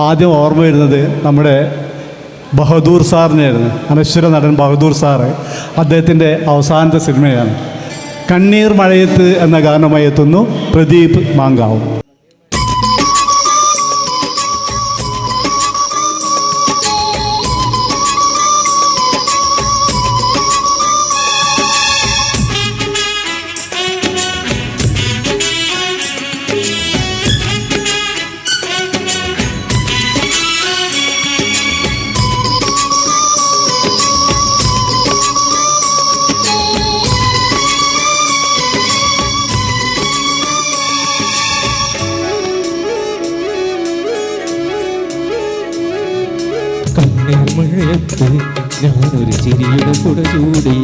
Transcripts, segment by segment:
ആദ്യം ഓർമ്മ വരുന്നത് നമ്മുടെ ബഹദൂർ സാറിനെയായിരുന്നു. അനശ്വര നടൻ ബഹദൂർ സാറ്. അദ്ദേഹത്തിൻ്റെ അവസാനത്തെ സിനിമയാണ്. കണ്ണീർ മഴയത്ത് എന്ന ഗാനമായി എത്തുന്നു പ്രദീപ് മാങ്കാവ്. മഴയത്ത് ഞാനൊരു ചിരിയുടെ കുട ചൂടി,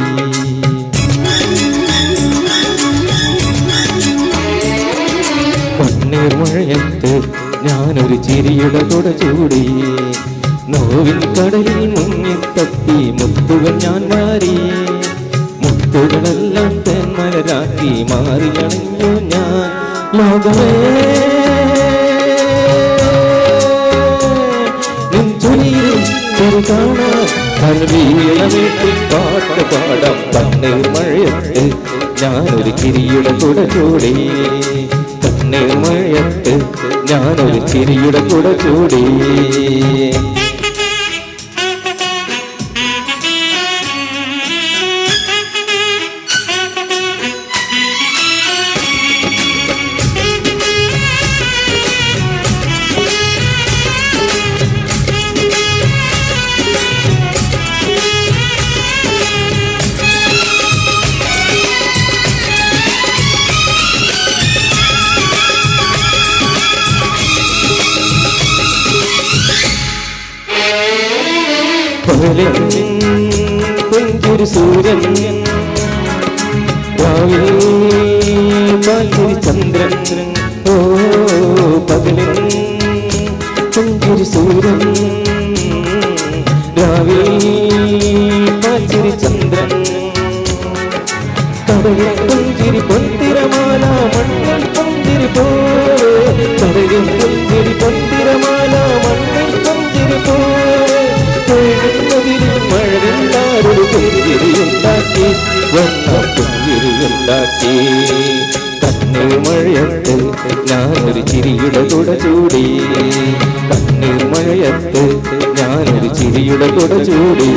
കണ്ണീർ മഴയത്ത് ഞാനൊരു ചിരിയുടെ കുട ചൂടി, നോവിൻ കടലിൽ മുങ്ങിത്തത്തി മുത്തുകൾ ഞാൻ മാറി, മുത്തുകളെല്ലാം തെന്മലരാക്കി മാറി അണിഞ്ഞു ഞാൻ. ലോകമേ പാട്ട് പാടാം. കണ്ണീർ മഴയത്ത് ഞാനൊരു ചിരിയുടെ കുട ചൂടി, കണ്ണീർ മഴയത്ത് ഞാനൊരു ചിരിയുടെ കുട ചൂടി. പുഞ്ചിരി സൂര്യൻ പാൽച്ചിരി ചന്ദ്രൻ, ഓ പകലിൻ പുഞ്ചിരി സൂര്യൻ പാൽച്ചിരി ചന്ദ്രൻ, കടലിൽ പുഞ്ചിരി പൊന്തിരമാല മണ്ണിൽ പുഞ്ചിരി പോ, കടലിൽ പുഞ്ചിരി പൊന്തിരമാല മണ്ണിൽ പുഞ്ചിരി പോ. മഴവില്ലാരൊരു പുഞ്ചിരിയുണ്ടാക്കി, വന്ന പുഞ്ചിരിയുണ്ടാക്കി. കണ്ണീർ മഴയത്ത് ഞാനൊരു ചിരിയുടെ കുട ചൂടി, കണ്ണീർ മഴയത്ത് ഞാനൊരു ചിരിയുടെ കുട ചൂടി.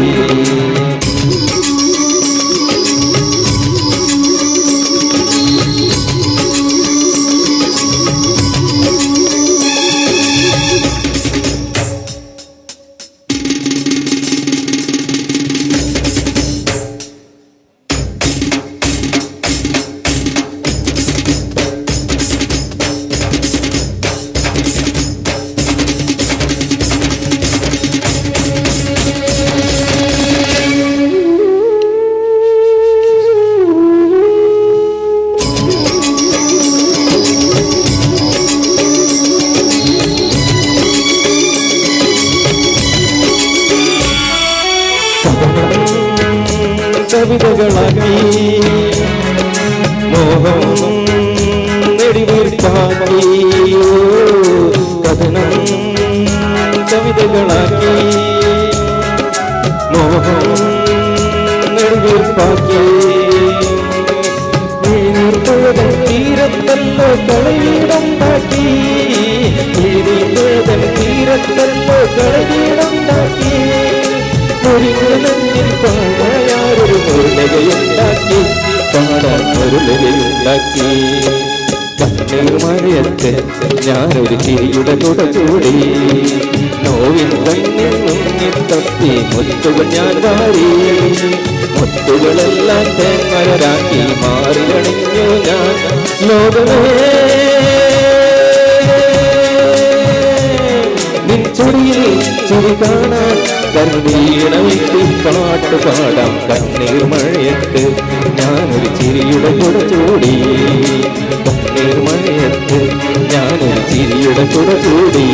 കവിതകളാക്കി മോഹം നെടിവീർപ്പാക്കി, കഥനം കവിതകളാക്കി മോഹം നെടിവീർപ്പാക്കി. നീർപ്പുഴതൻ തീരത്തല്ലോ കളവീടുണ്ടാക്കി, നീർപ്പുഴതൻ തീരത്തല്ലോ കളവീടുണ്ടാക്കി. മുറികളിൽ പാടായാരൊരു മുരുളകയുണ്ടാക്കി, പാടാൻ മുരുളകയുണ്ടാക്കി. കണ്ണീർ മഴയത്ത് ഞാനൊരു ചിരിയുടെ കുട ചൂടി, നോവിൻ കണ്ണിൽ മുങ്ങിത്തത്തി മുത്തുകൾ ഞാൻ വാരി, മുത്തുകളെല്ലാം തേന്മലരാക്കി മാറി അണിഞ്ഞു ഞാൻ. ലോകമേ നിൻ ചൊടിയിൽ ചൊടി കാണാൻ കരുണീണമെത്തി പാട്ട് പാടാം. കണ്ണീർ മഴയത്ത് ഞാനൊരു ചിരിയുടെ കുട ചൂടി, കണ്ണീർ മഴയത്ത് ഞാനൊരു ചിരിയുടെ കുട ചൂടി.